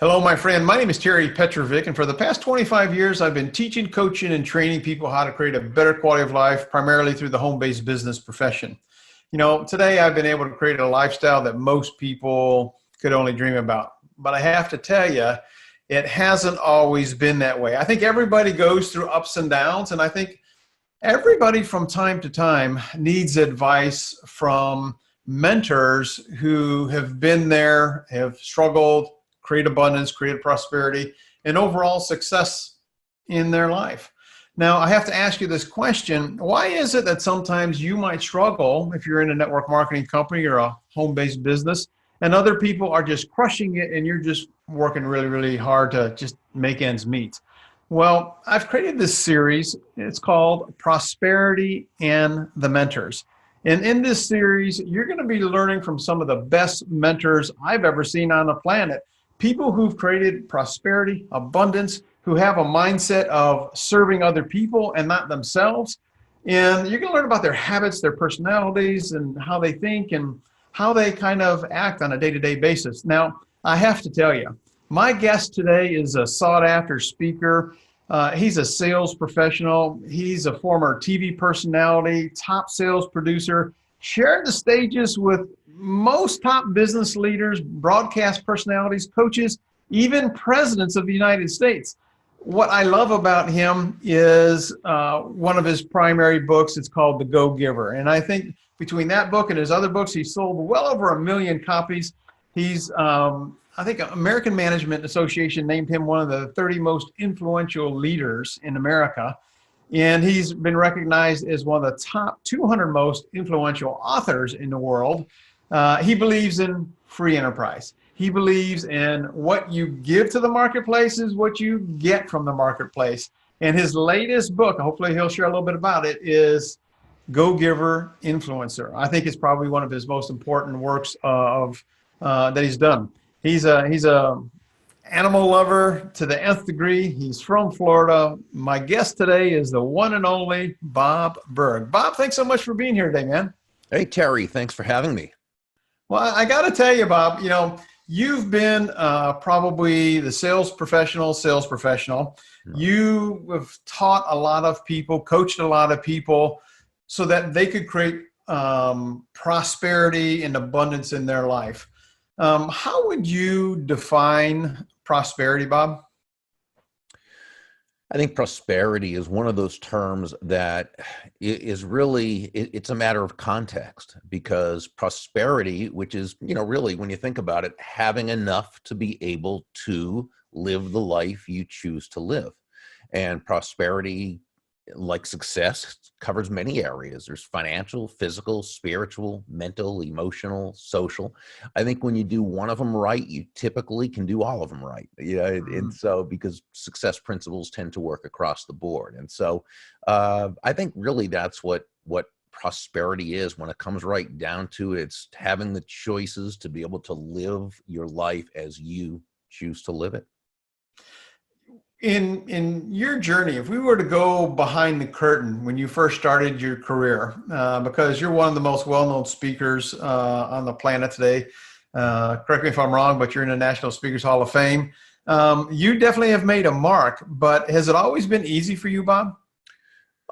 Hello, my friend. My name is Terry Petrovic, and for the past 25 years, I've been teaching, coaching, and training people how to create a better quality of life, primarily through the home-based business profession. Today I've been able to create a lifestyle that most people could only dream about. But I have to tell you, it hasn't always been that way. I think everybody goes through ups and downs, and I think everybody from time to time needs advice from mentors who have been there, have struggled, create abundance, create prosperity, and overall success in their life. Now, I have to ask you this question. Why is it that sometimes you might struggle if you're in a network marketing company or a home-based business, and other people are just crushing it and you're just working really, really hard to just make ends meet? Well, I've created this series. It's called Prosperity and the Mentors. And in this series, you're going to be learning from some of the best mentors I've ever seen on the planet. People who've created prosperity, abundance, who have a mindset of serving other people and not themselves. And you're going to learn about their habits, their personalities, and how they think and how they kind of act on a day-to-day basis. Now, I have to tell you, my guest today is a sought-after speaker. He's a sales professional. He's a former TV personality, top sales producer, shared the stages with most top business leaders, broadcast personalities, coaches, even presidents of the United States. What I love about him is one of his primary books. It's called The Go-Giver. And I think between that book and his other books, he's sold well over 1 million copies. He's I think American Management Association named him one of the 30 most influential leaders in America. And he's been recognized as one of the top 200 most influential authors in the world. He believes in free enterprise. He believes in what you give to the marketplace is what you get from the marketplace. And his latest book, hopefully he'll share a little bit about it, is Go-Giver Influencer. I think it's probably one of his most important works that he's done. He's a animal lover to the nth degree. He's from Florida. My guest today is the one and only Bob Burg. Bob, thanks so much for being here today, man. Hey, Terry, thanks for having me. Well, I got to tell you, Bob, you've been probably the sales professional. You have taught a lot of people, coached a lot of people so that they could create prosperity and abundance in their life. How would you define prosperity, Bob? I think prosperity is one of those terms that is really, it's a matter of context, because prosperity, which is, really, when you think about it, having enough to be able to live the life you choose to live. And prosperity, like success, covers many areas. There's financial, physical, spiritual, mental, emotional, social. I think when you do one of them right, you typically can do all of them right. And so, because success principles tend to work across the board. And so I think really that's what prosperity is when it comes right down to it. It's having the choices to be able to live your life as you choose to live it. In your journey, if we were to go behind the curtain when you first started your career, because you're one of the most well-known speakers on the planet today, correct me if I'm wrong, but you're in the National Speakers Hall of Fame. You definitely have made a mark, but has it always been easy for you, Bob?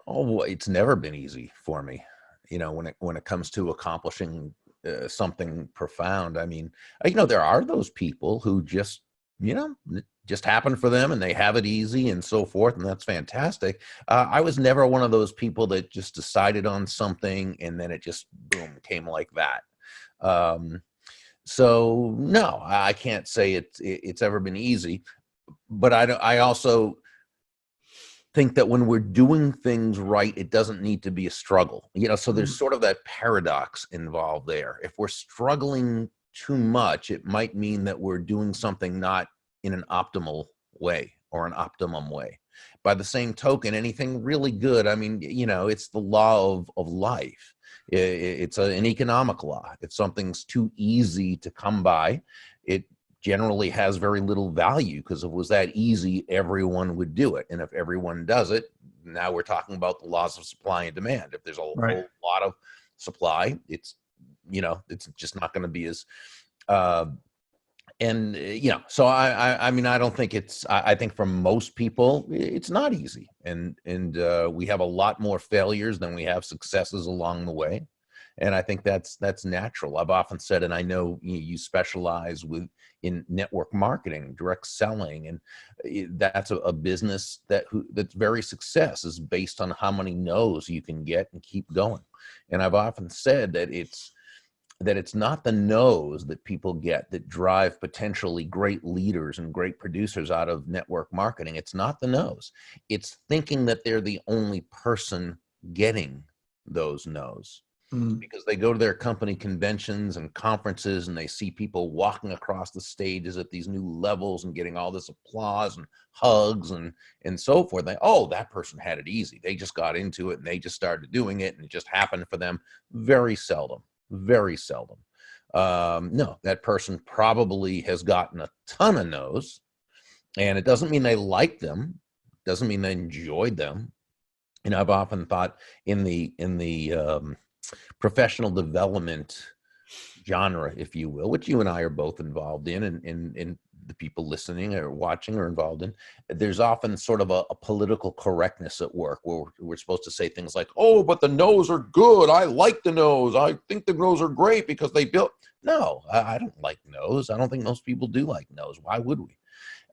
Oh, it's never been easy for me. When it comes to accomplishing something profound. I mean, there are those people who just happen for them and they have it easy and so forth. And that's fantastic. I was never one of those people that just decided on something and then it just, boom, came like that. So no, I can't say it's ever been easy, but I also think that when we're doing things right, it doesn't need to be a struggle, so there's sort of that paradox involved there. If we're struggling too much, it might mean that we're doing something not in an optimal way or an optimum way. By the same token, anything really good, I mean, it's the law of life. It's an economic law. If something's too easy to come by, it generally has very little value, because if it was that easy, everyone would do it. And if everyone does it, now we're talking about the laws of supply and demand. If there's a whole lot of supply, it's just not going to be as And so I mean, I don't think I think for most people it's not easy, and we have a lot more failures than we have successes along the way. And I think that's natural. I've often said, and I know you specialize in network marketing, direct selling, and that's a business that's very success is based on how many no's you can get and keep going. And I've often said that it's not the no's that people get that drive potentially great leaders and great producers out of network marketing. It's not the no's. It's thinking that they're the only person getting those no's. Because they go to their company conventions and conferences and they see people walking across the stages at these new levels and getting all this applause and hugs and so forth. That person had it easy. They just got into it and they just started doing it and it just happened for them. Very seldom. No, that person probably has gotten a ton of no's, and it doesn't mean they like them, doesn't mean they enjoyed them. And I've often thought in the professional development genre, if you will, which you and I are both involved in, and the people listening or watching are involved in, there's often sort of a political correctness at work where we're supposed to say things like, oh, but the no's are good. I like the no's. I think the no's are great because they built. No, I don't like no's. I don't think most people do like no's. Why would we?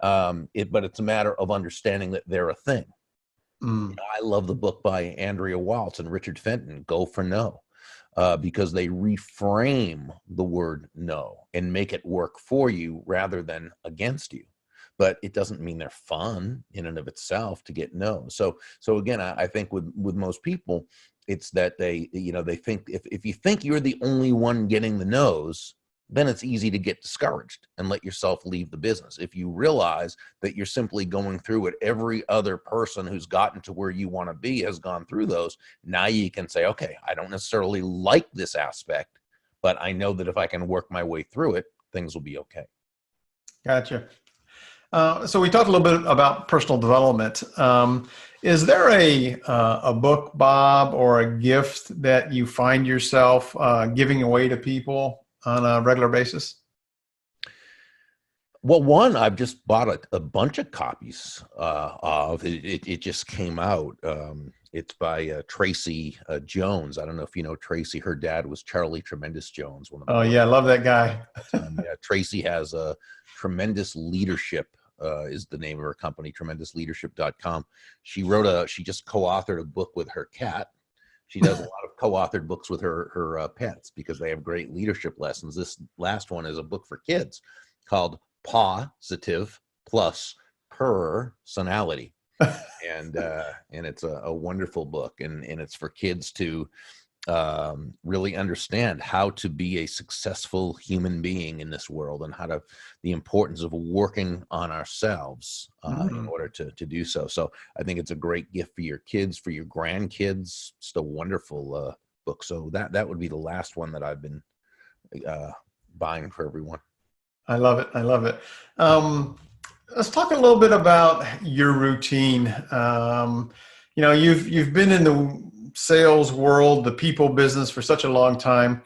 But it's a matter of understanding that they're a thing. I love the book by Andrea Waltz and Richard Fenton, Go for No. Because they reframe the word no and make it work for you rather than against you. But it doesn't mean they're fun in and of itself to get no. So again, I think with most people, it's that they think if you think you're the only one getting the no's, then it's easy to get discouraged and let yourself leave the business. If you realize that you're simply going through what every other person who's gotten to where you want to be has gone through those, now you can say, okay, I don't necessarily like this aspect, but I know that if I can work my way through it, things will be okay. Gotcha. So we talked a little bit about personal development. Is there a book, Bob, or a gift that you find yourself giving away to people on a regular basis? Well, one I've just bought a bunch of copies of. It just came out. It's by Tracy Jones. I don't know if you know Tracy. Her dad was Charlie Tremendous Jones. Oh yeah, I love that guy. Yeah, Tracy has a Tremendous Leadership is the name of her company, tremendousleadership.com. She just co-authored a book with her cat. She does a lot of co-authored books with her pets because they have great leadership lessons. This last one is a book for kids called Positive Plus Personality. And it's a wonderful book, and it's for kids to really understand how to be a successful human being in this world and the importance of working on ourselves in order to do so. So I think it's a great gift for your kids, for your grandkids. It's a wonderful book. So that would be the last one that I've been buying for everyone. I love it. I love it. Let's talk a little bit about your routine. You've been in the sales world, the people business for such a long time.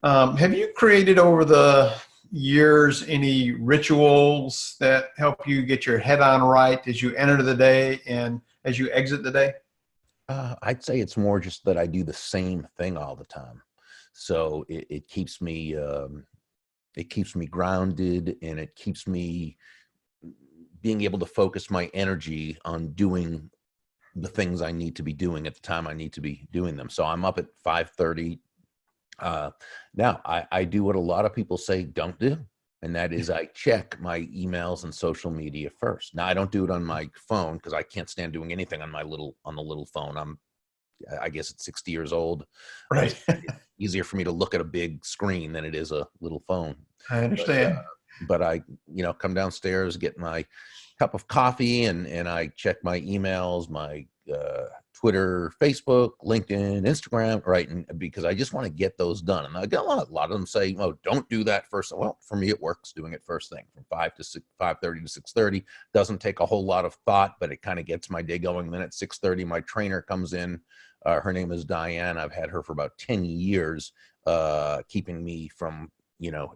Have you created over the years any rituals that help you get your head on right as you enter the day and as you exit the day? I'd say it's more just that I do the same thing all the time. So it keeps me grounded, and it keeps me being able to focus my energy on doing the things I need to be doing at the time I need to be doing them. So I'm up at 5:30. Now I do what a lot of people say don't do, and that is I check my emails and social media first. Now I don't do it on my phone because I can't stand doing anything on the little phone. I guess it's 60 years old. Right. It's easier for me to look at a big screen than it is a little phone. I understand. But I, come downstairs, get my cup of coffee, and I check my emails, my Twitter, Facebook, LinkedIn, Instagram, right? And because I just want to get those done. And I get a lot of them say, "Oh, don't do that first." Well, for me, it works doing it first thing from 5:30 to 6:30. Doesn't take a whole lot of thought, but it kind of gets my day going. Then at 6:30, my trainer comes in. Her name is Diane. I've had her for about 10 years, keeping me from,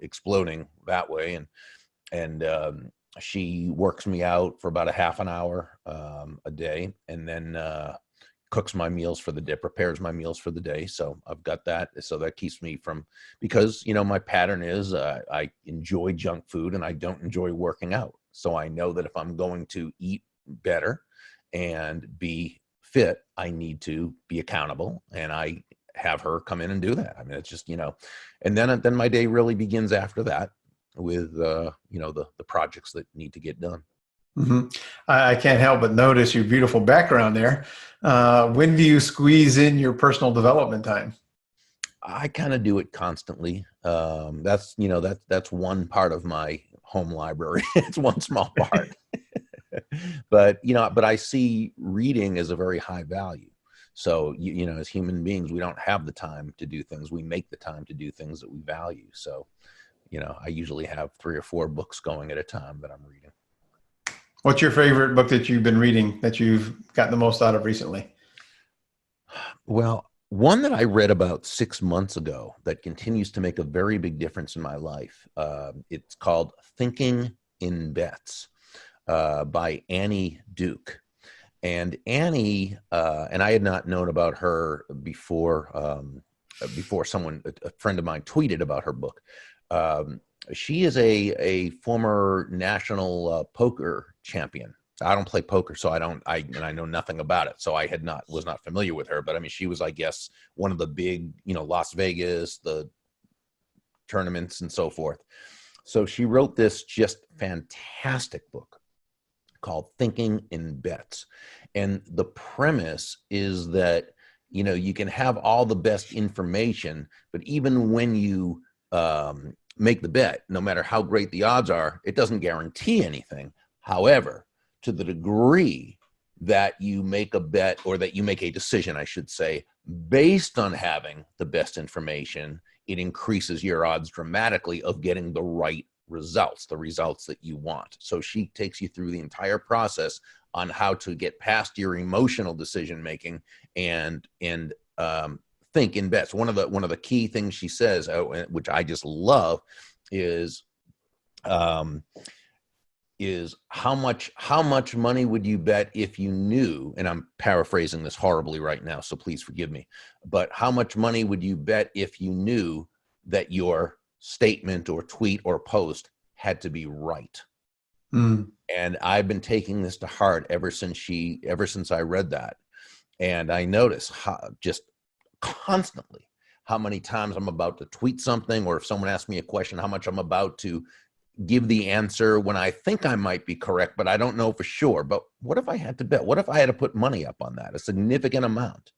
exploding that way. and she works me out for about a half an hour a day, and then cooks my meals for the day, prepares my meals for the day. So I've got that. So that keeps me from, because, you know, my pattern is I enjoy junk food and I don't enjoy working out. So I know that if I'm going to eat better and be fit, I need to be accountable, and I have her come in and do that. I mean, it's just, you know, and then my day really begins after that with, you know, the projects that need to get done. Mm-hmm. I can't help but notice your beautiful background there. When do you squeeze in your personal development time? I kind of do it constantly. That's, you know, that's one part of my home library. It's one small part, but, you know, but I see reading as a very high value. So, you know, as human beings, we don't have the time to do things. We make the time to do things that we value. So, you know, I usually have 3 or 4 books going at a time that I'm reading. What's your favorite book that you've been reading that you've gotten the most out of recently? Well, one that I read about 6 months ago that continues to make a very big difference in my life. It's called Thinking in Bets by Annie Duke. And Annie, and I had not known about her before, before a friend of mine tweeted about her book. She is a former national poker champion. I don't play poker, so I know nothing about it. So I was not familiar with her, but I mean, she was, I guess, one of the big, you know, Las Vegas, the tournaments and so forth. So she wrote this just fantastic book called Thinking in Bets. And the premise is that, you know, you can have all the best information, but even when you make the bet, no matter how great the odds are, it doesn't guarantee anything. However, to the degree that you make a bet, or that you make a decision, I should say, based on having the best information, it increases your odds dramatically of getting the right results, the results that you want. So she takes you through the entire process on how to get past your emotional decision making and think in bets. One of the key things she says, which I just love, is how much money would you bet if you knew, and I'm paraphrasing this horribly right now, so please forgive me, but how much money would you bet if you knew that your statement or tweet or post had to be right? Mm. And I've been taking this to heart ever since I read that. And I notice just constantly how many times I'm about to tweet something, or if someone asks me a question, how much I'm about to give the answer when I think I might be correct, but I don't know for sure. But what if I had to bet? What if I had to put money up on that, a significant amount?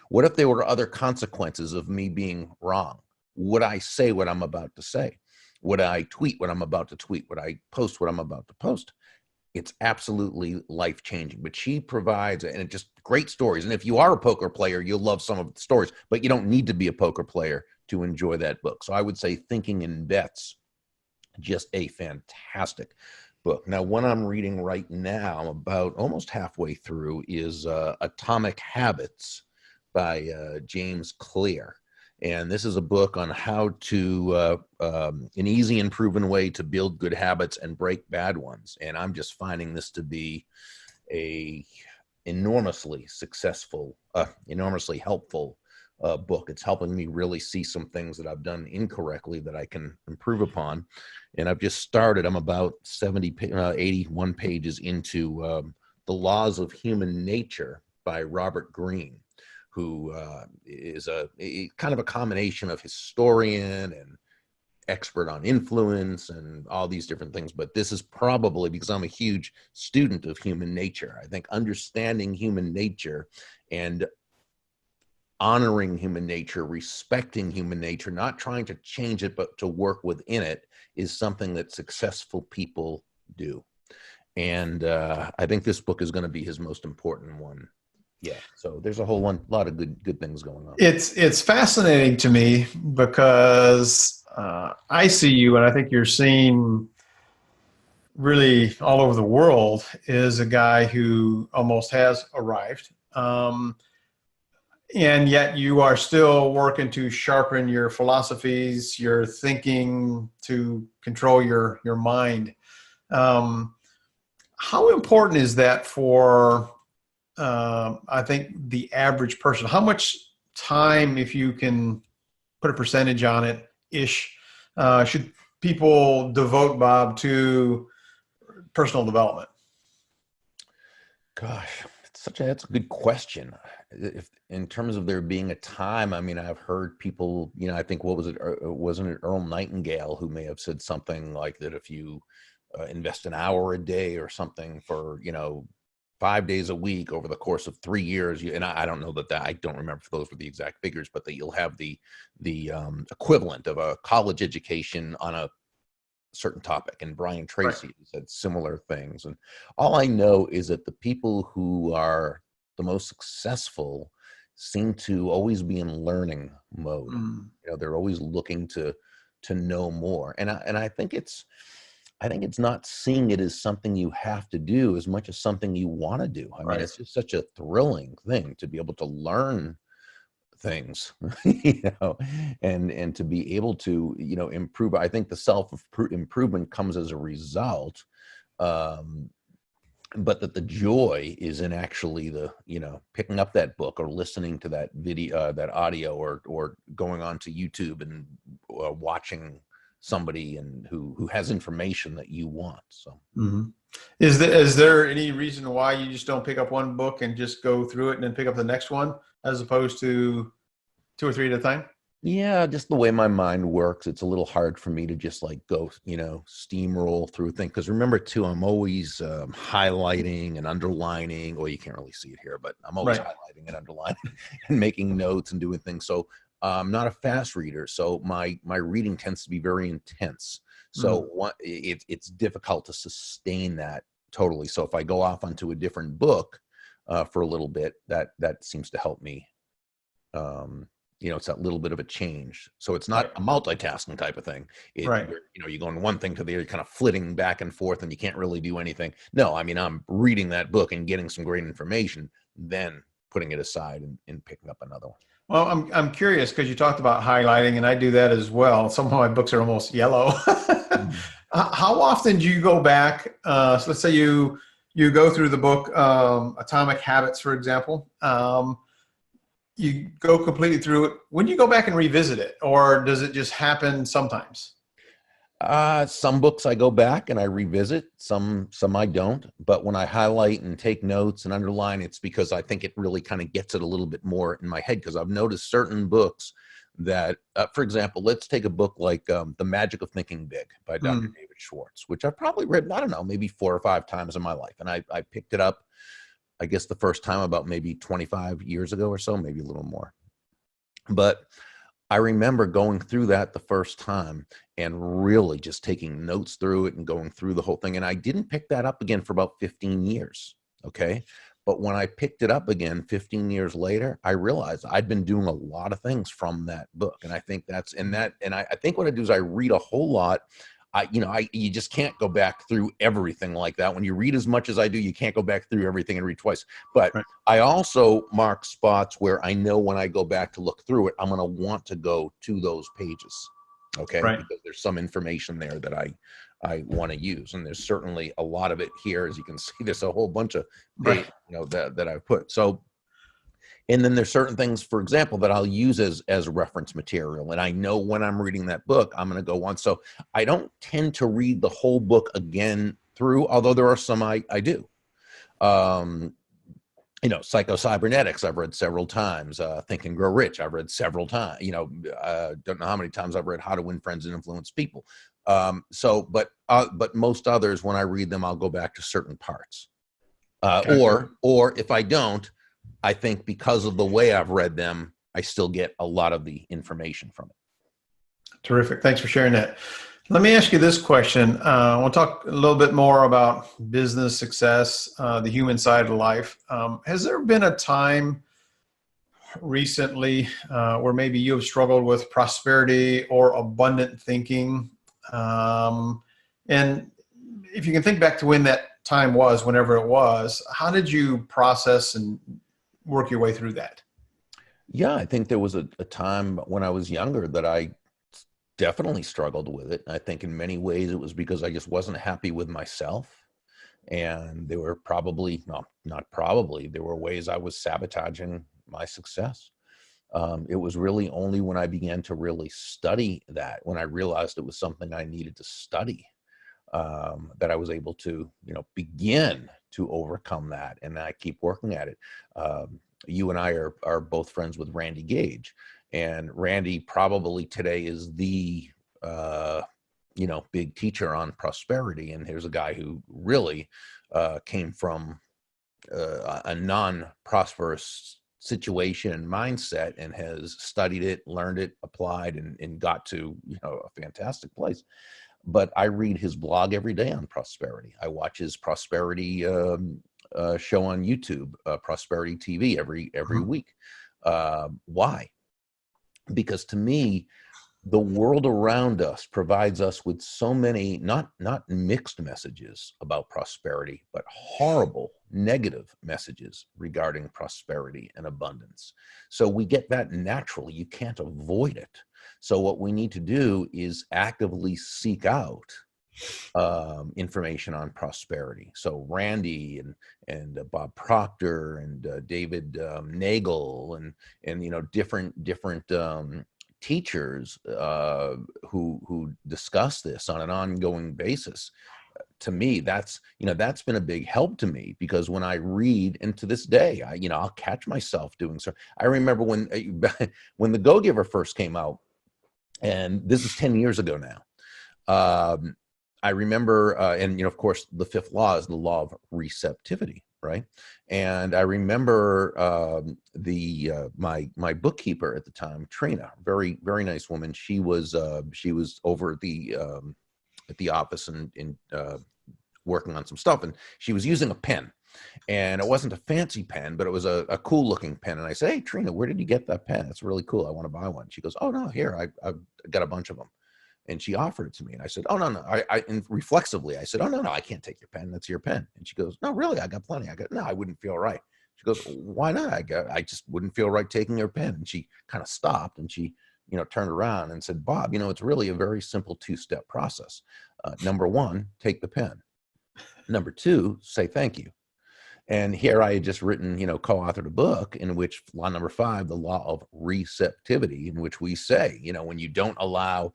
What if there were other consequences of me being wrong? Would I say what I'm about to say? Would I tweet what I'm about to tweet? Would I post what I'm about to post? It's absolutely life-changing. But she provides, and it just great stories. And if you are a poker player, you'll love some of the stories, but you don't need to be a poker player to enjoy that book. So I would say Thinking in Bets, just a fantastic book. Now, one I'm reading right now, I'm about almost halfway through, is Atomic Habits by James Clear. And this is a book on how to, an easy and proven way to build good habits and break bad ones. And I'm just finding this to be a enormously successful, enormously helpful book. It's helping me really see some things that I've done incorrectly that I can improve upon. And I've just started. I'm about 81 pages into The Laws of Human Nature by Robert Greene, who is a kind of a combination of historian and expert on influence and all these different things. But this is probably because I'm a huge student of human nature. I think understanding human nature and honoring human nature, respecting human nature, not trying to change it, but to work within it, is something that successful people do. And I think this book is going to be his most important one. Yeah. So there's a lot of good things going on. It's fascinating to me because I see you, and I think you're seen really all over the world, is a guy who almost has arrived. And yet you are still working to sharpen your philosophies, your thinking, to control your mind. Um, how important is that for, I think, the average person? How much time, if you can put a percentage on it, should people devote, Bob, to personal development? Gosh, that's a good question. If in terms of there being a time, I mean, I've heard people, I think what was it? Wasn't it Earl Nightingale who may have said something like that? If you invest an hour a day or something for 5 days a week over the course of 3 years, and I don't know that I don't remember if those were the exact figures, but that you'll have the equivalent of a college education on a certain topic. And Brian Right. Tracy said similar things. And all I know is that the people who are the most successful seem to always be in learning mode. Mm, They're always looking to know more. And I think it's not seeing it as something you have to do as much as something you want to do. I mean, right. it's just such a thrilling thing to be able to learn things, and to be able to, improve. I think the self improvement comes as a result, but that the joy is in actually the, picking up that book or listening to that video, that audio, or going on to YouTube and watching somebody and who has information that you want. So. Hmm. Is there any reason why you just don't pick up one book and just go through it and then pick up the next one, as opposed to two or three at a time? Yeah, just the way my mind works, it's a little hard for me to just like go, steamroll through things. Because remember, too, I'm always highlighting and underlining. Or you can't really see it here, but I'm always Right. highlighting and underlining and making notes and doing things. So I'm not a fast reader, so my reading tends to be very intense. Mm, So it's difficult to sustain that totally. So if I go off onto a different book for a little bit, that seems to help me. It's that little bit of a change. So it's not right. a multitasking type of thing. Right. You're going one thing to the other, kind of flitting back and forth, and you can't really do anything. No, I mean, I'm reading that book and getting some great information, then putting it aside and picking up another one. Well, I'm curious because you talked about highlighting, and I do that as well. Some of my books are almost yellow. Mhm. How often do you go back? So let's say you go through the book, Atomic Habits, for example. You go completely through it. When do you go back and revisit it, or does it just happen sometimes? Some books I go back and I revisit, some I don't. But when I highlight and take notes and underline, it's because I think it really kind of gets it a little bit more in my head. Because I've noticed certain books that, for example, let's take a book like The Magic of Thinking Big by Dr. Mm, David Schwartz, which I've probably read, I don't know, maybe 4 or 5 times in my life. And I picked it up, I guess, the first time about maybe 25 years ago or so, maybe a little more. But I remember going through that the first time and really just taking notes through it and going through the whole thing. And I didn't pick that up again for about 15 years. Okay. But when I picked it up again 15 years later, I realized I'd been doing a lot of things from that book. And I think I think what I do is I read a whole lot. You just can't go back through everything like that. When you read as much as I do, you can't go back through everything and read twice. But right. I also mark spots where I know when I go back to look through it, I'm going to want to go to those pages. Okay. Right. Because there's some information there that I want to use. And there's certainly a lot of it here. As you can see, there's a whole bunch of Right. that I've put. So, and then there's certain things, for example, that I'll use as reference material. And I know when I'm reading that book, I'm going to go on. So I don't tend to read the whole book again through, although there are some I do. Psycho-Cybernetics, I've read several times. Think and Grow Rich, I've read several times. Don't know how many times I've read How to Win Friends and Influence People. But most others, when I read them, I'll go back to certain parts. Gotcha. Or if I don't, I think because of the way I've read them, I still get a lot of the information from it. Terrific. Thanks for sharing that. Let me ask you this question. I want to talk a little bit more about business success, the human side of life. Has there been a time recently where maybe you have struggled with prosperity or abundant thinking? And if you can think back to when that time was, whenever it was, how did you process and work your way through that? Yeah, I think there was a time when I was younger that I definitely struggled with it. I think in many ways it was because I just wasn't happy with myself. And there were probably, no, not probably, there were ways I was sabotaging my success. It was really only when I began to really study that, when I realized it was something I needed to study, that I was able to, begin to overcome that. And I keep working at it. You and I are both friends with Randy Gage, and Randy probably today is the, big teacher on prosperity. And here's a guy who really came from a non-prosperous situation and mindset, and has studied it, learned it, applied, and got to, a fantastic place. But I read his blog every day on prosperity. I watch his prosperity show on YouTube, Prosperity TV, every week. Why? Because to me, the world around us provides us with so many, not mixed messages about prosperity, but horrible negative messages regarding prosperity and abundance. So we get that naturally. You can't avoid it. So what we need to do is actively seek out information on prosperity. So Randy and Bob Proctor and David Nagel and different teachers who discuss this on an ongoing basis. To me, that's been a big help to me, because when I read, and to this day, I'll catch myself doing so. I remember when the Go Giver first came out, and this is 10 years ago now. I remember, and of course, the fifth law is the law of receptivity, right? And I remember my bookkeeper at the time, Trina, very very nice woman. She was over at the office and working on some stuff, and she was using a pen, and it wasn't a fancy pen, but it was a cool looking pen. And I said, "Hey, Trina, where did you get that pen? It's really cool. I want to buy one." She goes, "Oh no, here, I've got a bunch of them." And she offered it to me, and I said, "Oh no." And reflexively, I said, "Oh no, I can't take your pen. That's your pen." And she goes, "No, really, I got plenty." I go, "No, I wouldn't feel right." She goes, "Why not?" I just wouldn't feel right taking your pen." And she kind of stopped, and she, turned around and said, "Bob, it's really a very simple two-step process. Number one, take the pen. Number two, say thank you." And here I had just written, co-authored a book in which law number 5, the law of receptivity, in which we say, when you don't allow,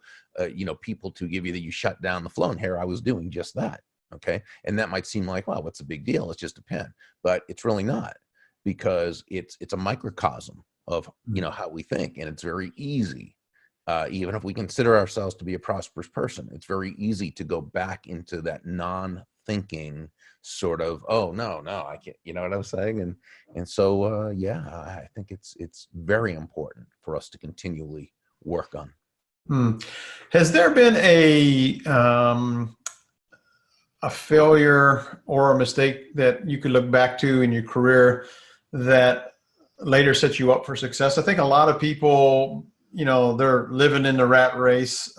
people to give you that, you shut down the flow. And here I was doing just that. Okay. And that might seem like, well, what's the big deal? It's just a pen, but it's really not, because it's a microcosm of, how we think. And it's very easy. Even if we consider ourselves to be a prosperous person, it's very easy to go back into that non-thinking sort of, "Oh no, I can't," you know what I'm saying? And so I think it's very important for us to continually work on. Has there been a failure or a mistake that you could look back to in your career that later set you up for success? I think a lot of people, they're living in the rat race,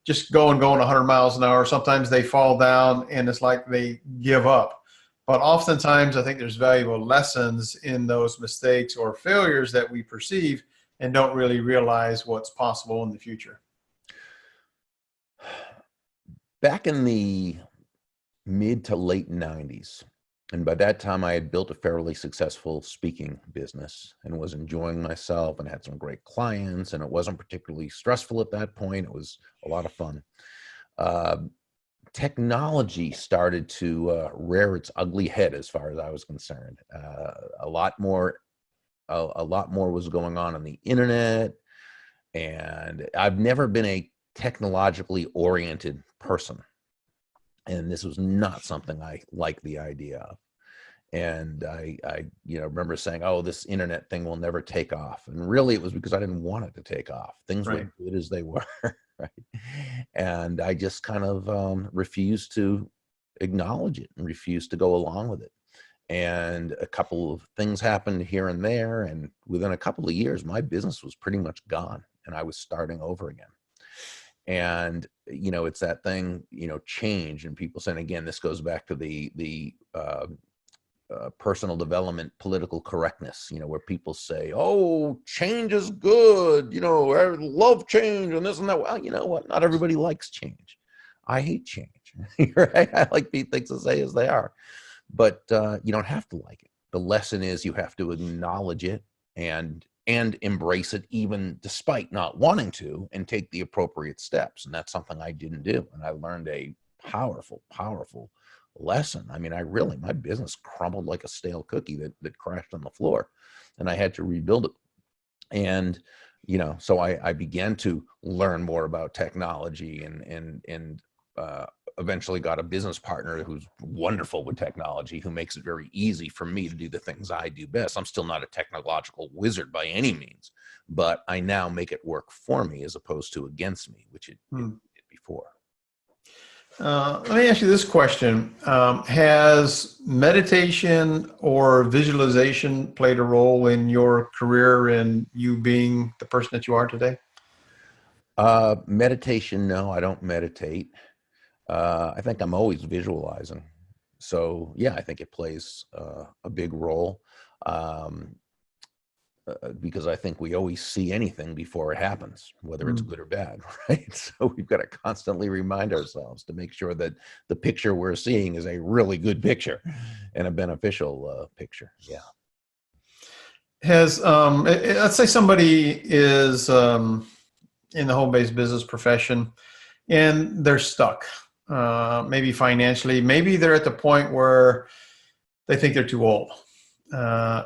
just going 100 miles an hour. Sometimes they fall down and it's like they give up. But oftentimes I think there's valuable lessons in those mistakes or failures that we perceive and don't really realize what's possible in the future. Back in the mid to late 90s, and by that time I had built a fairly successful speaking business and was enjoying myself and had some great clients, and it wasn't particularly stressful at that point. It was a lot of fun. Technology started to rear its ugly head as far as I was concerned. A lot more was going on the internet, and I've never been a technologically oriented person. And this was not something I liked the idea of. And I remember saying, "Oh, this internet thing will never take off." And really it was because I didn't want it to take off. Things Right. were good as they were. Right. And I just kind of refused to acknowledge it and refused to go along with it. And a couple of things happened here and there. And within a couple of years, my business was pretty much gone and I was starting over again. And, it's that thing, change, and people saying, again, this goes back to the personal development, political correctness, where people say, oh, change is good, I love change and this and that. Well, you know what? Not everybody likes change. I hate change. Right? I like things to say as they are, but you don't have to like it. The lesson is you have to acknowledge it and embrace it, even despite not wanting to, and take the appropriate steps. And that's something I didn't do. And I learned a powerful lesson. I mean, my business crumbled like a stale cookie that crashed on the floor, and I had to rebuild it. And, so I began to learn more about technology and eventually got a business partner who's wonderful with technology, who makes it very easy for me to do the things I do best. I'm still not a technological wizard by any means, but I now make it work for me as opposed to against me, which it did before. Let me ask you this question. Has meditation or visualization played a role in your career and you being the person that you are today? Meditation, no, I don't meditate. I think I'm always visualizing. So yeah, I think it plays a big role because I think we always see anything before it happens, whether it's good or bad, right? So we've got to constantly remind ourselves to make sure that the picture we're seeing is a really good picture and a beneficial picture. Yeah. Let's say somebody is in the home-based business profession and they're stuck, maybe financially, maybe they're at the point where they think they're too old.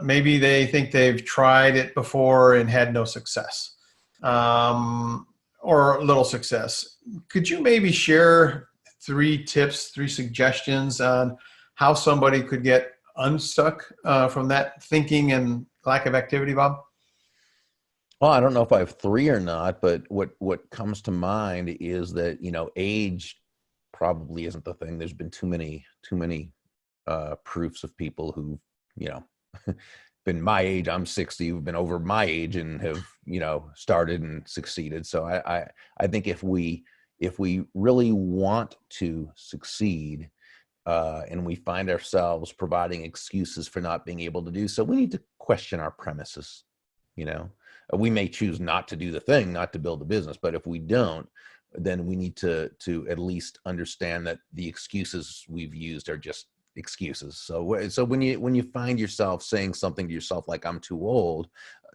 Maybe they think they've tried it before and had no success, or little success. Could you maybe share 3 tips, 3 suggestions on how somebody could get unstuck from that thinking and lack of activity, Bob? Well, I don't know if I have 3 or not, but what comes to mind is that, age probably isn't the thing. There's been too many proofs of people who, been my age. I'm 60, who've been over my age and have, started and succeeded. So I think if we really want to succeed, and we find ourselves providing excuses for not being able to do so, we need to question our premises. We may choose not to do the thing, not to build a business, but if we don't, then we need to at least understand that the excuses we've used are just excuses. So when you find yourself saying something to yourself like I'm too old,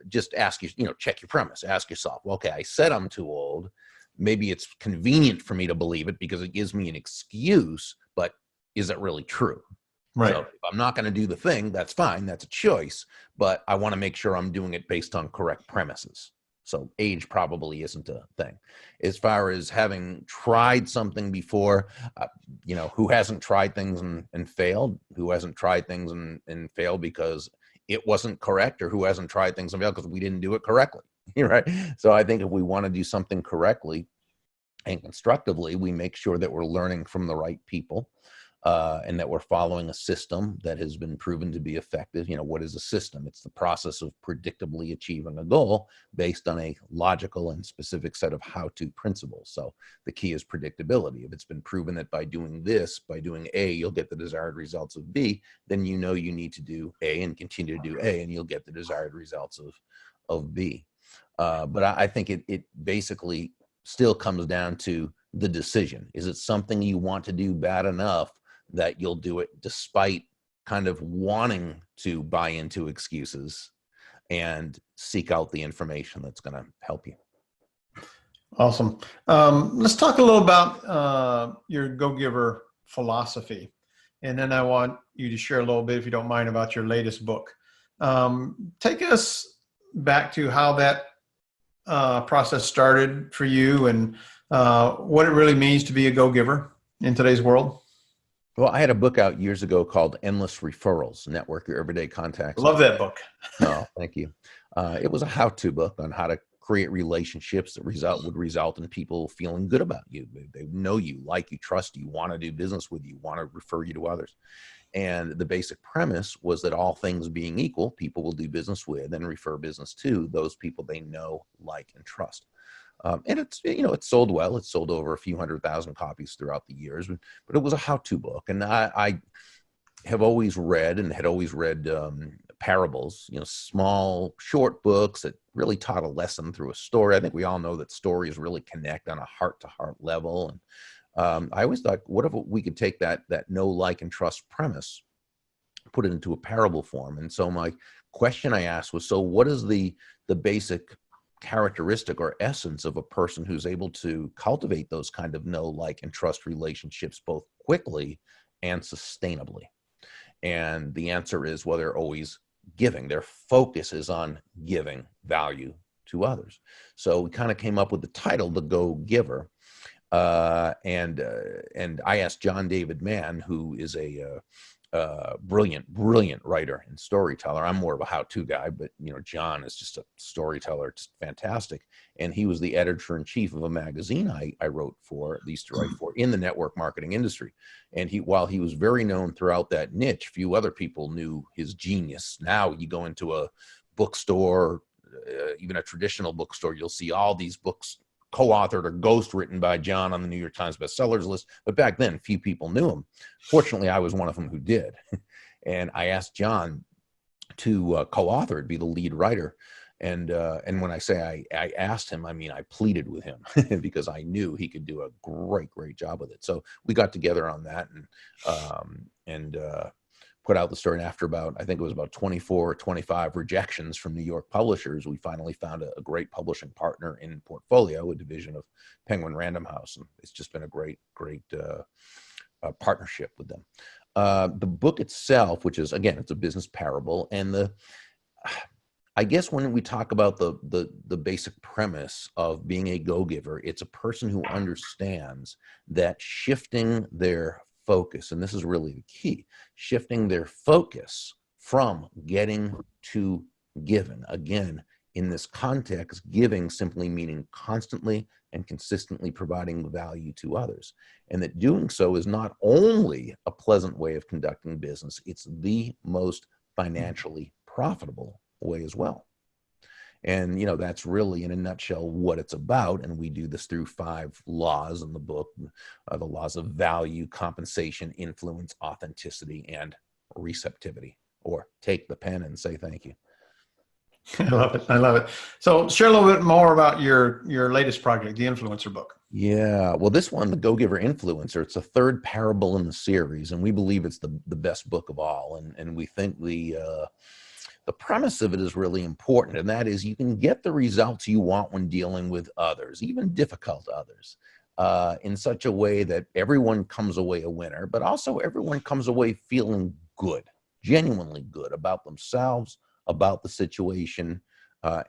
just ask check your premise. Ask yourself, well, okay, I said I'm too old. Maybe it's convenient for me to believe it because it gives me an excuse, but is it really true? Right. So if I'm not going to do the thing, that's fine. That's a choice, but I want to make sure I'm doing it based on correct premises. So age probably isn't a thing. As far as having tried something before, who hasn't tried things and failed? Who hasn't tried things and failed because it wasn't correct, or who hasn't tried things and failed because we didn't do it correctly? Right. So I think if we want to do something correctly and constructively, we make sure that we're learning from the right people. And that we're following a system that has been proven to be effective. What is a system? It's the process of predictably achieving a goal based on a logical and specific set of how-to principles. So the key is predictability. If it's been proven that by doing this, by doing A, you'll get the desired results of B, then you need to do A and continue to do A, and you'll get the desired results of B. But I think it basically still comes down to the decision. Is it something you want to do bad enough that you'll do it despite kind of wanting to buy into excuses and seek out the information that's going to help you? Awesome. Let's talk a little about your go-giver philosophy. And then I want you to share a little bit, if you don't mind, about your latest book. Take us back to how that process started for you and what it really means to be a go-giver in today's world. Well, I had a book out years ago called Endless Referrals, Network Your Everyday Contacts. Love that book. Oh, thank you. It was a how-to book on how to create relationships that would result in people feeling good about you. They know you, like you, trust you, want to do business with you, want to refer you to others. And the basic premise was that all things being equal, people will do business with and refer business to those people they know, like, and trust. And it's sold well. It's sold over a few 100,000 copies throughout the years, but it was a how-to book. And I have always read and had always read parables, small, short books that really taught a lesson through a story. I think we all know that stories really connect on a heart-to-heart level. And I always thought, what if we could take that know, like, and trust premise, put it into a parable form? And so my question I asked was, so what is the basic characteristic or essence of a person who's able to cultivate those kind of know, like, and trust relationships both quickly and sustainably? And the answer is, well, they're always giving. Their focus is on giving value to others. So we kind of came up with the title, The Go Giver. And I asked John David Mann, who is a brilliant writer and storyteller. I'm more of a how-to guy, but John is just a storyteller, just fantastic. And he was the editor-in-chief of a magazine I wrote for, used to write for, in the network marketing industry. And while he was very known throughout that niche, few other people knew his genius. Now you go into a bookstore, even a traditional bookstore, you'll see all these books co-authored or ghostwritten by John on the New York Times bestsellers list. But back then, few people knew him. Fortunately, I was one of them who did. And I asked John to co-author, be the lead writer. And when I say I asked him, I mean, I pleaded with him because I knew he could do a great job with it. So we got together on that and put out the story. And after I think it was about 24 or 25 rejections from New York publishers, we finally found a great publishing partner in Portfolio, a division of Penguin Random House. And it's just been a great partnership with them. The book itself, which is, again, it's a business parable. And I guess when we talk about the basic premise of being a go-giver, it's a person who understands that shifting their focus, and this is really the key, shifting their focus from getting to giving. Again, in this context, giving simply meaning constantly and consistently providing value to others. And that doing so is not only a pleasant way of conducting business, it's the most financially profitable way as well. And, that's really in a nutshell what it's about. And we do this through 5 laws in the book, the laws of value, compensation, influence, authenticity, and receptivity. Or take the pen and say thank you. I love it. I love it. So share a little bit more about your latest project, the Influencer book. Yeah. Well, this one, the Go-Giver Influencer, it's the 3rd parable in the series, and we believe it's the best book of all. And we think the premise of it is really important, and that is you can get the results you want when dealing with others, even difficult others, in such a way that everyone comes away a winner, but also everyone comes away feeling good, genuinely good about themselves, about the situation,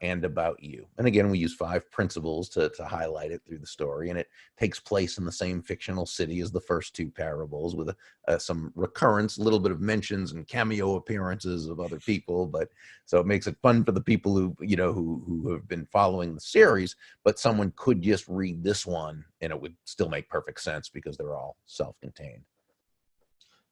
and about you. And again, we use 5 principles to highlight it through the story, and it takes place in the same fictional city as the first 2 parables, with some recurrence, a little bit of mentions and cameo appearances of other people. But so it makes it fun for the people who have been following the series. But someone could just read this one, and it would still make perfect sense because they're all self-contained.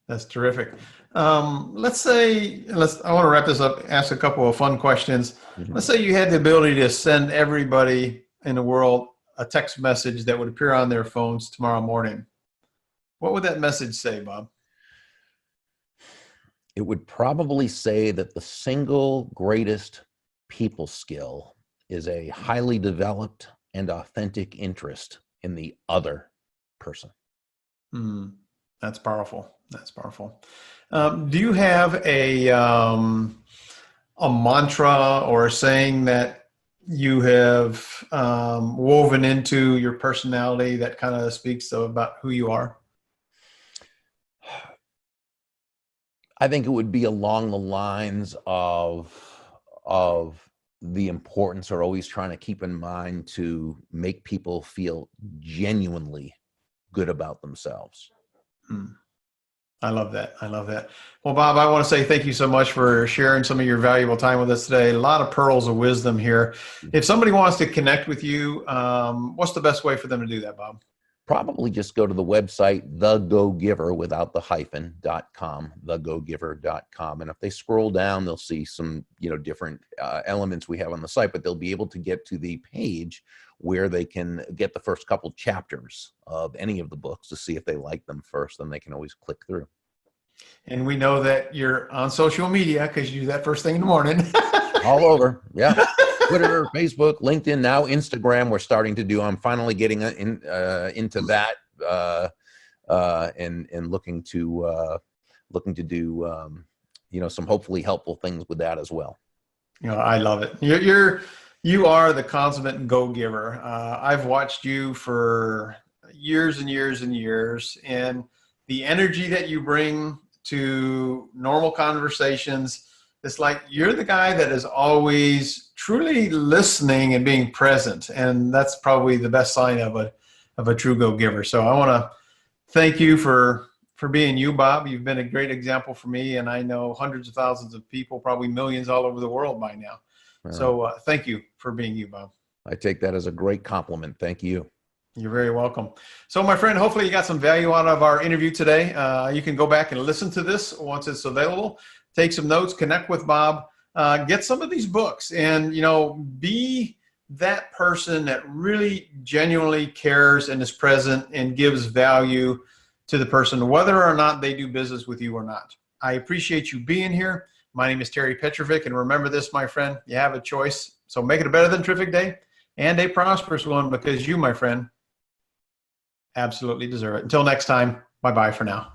That's terrific. I want to wrap this up, ask a couple of fun questions. Mm-hmm. Let's say you had the ability to send everybody in the world a text message that would appear on their phones tomorrow morning. What would that message say, Bob? It would probably say that the single greatest people skill is a highly developed and authentic interest in the other person. That's powerful. That's powerful. Do you have a mantra or a saying that you have woven into your personality that kind of speaks about who you are? I think it would be along the lines of the importance, or always trying to keep in mind, to make people feel genuinely good about themselves. I love that. I love that. Well, Bob, I want to say thank you so much for sharing some of your valuable time with us today. A lot of pearls of wisdom here. If somebody wants to connect with you, what's the best way for them to do that, Bob? Probably just go to the website, thegogiver, without the hyphen.com, thegogiver.com. And if they scroll down, they'll see some, different elements we have on the site, but they'll be able to get to the page where they can get the first couple chapters of any of the books to see if they like them first. Then they can always click through. And we know that you're on social media because you do that first thing in the morning. All over. Yeah. Twitter, Facebook, LinkedIn, now Instagram. We're starting to do. I'm finally getting into that and looking to do some hopefully helpful things with that as well. I love it. You are the consummate go-giver. I've watched you for years and years and years, and the energy that you bring to normal conversations, it's like you're the guy that is always truly listening and being present, and that's probably the best sign of a true go-giver. So I want to thank you for being you, Bob. You've been a great example for me, and I know hundreds of thousands of people, probably millions all over the world by now. So thank you for being you, Bob. I take that as a great compliment. Thank you. You're very welcome. So my friend, hopefully you got some value out of our interview today. You can go back and listen to this once it's available. Take some notes, connect with Bob, get some of these books, and, be that person that really genuinely cares and is present and gives value to the person, whether or not they do business with you or not. I appreciate you being here. My name is Terry Petrovic, and remember this, my friend, you have a choice. So make it a better than terrific day and a prosperous one, because you, my friend, absolutely deserve it. Until next time, bye-bye for now.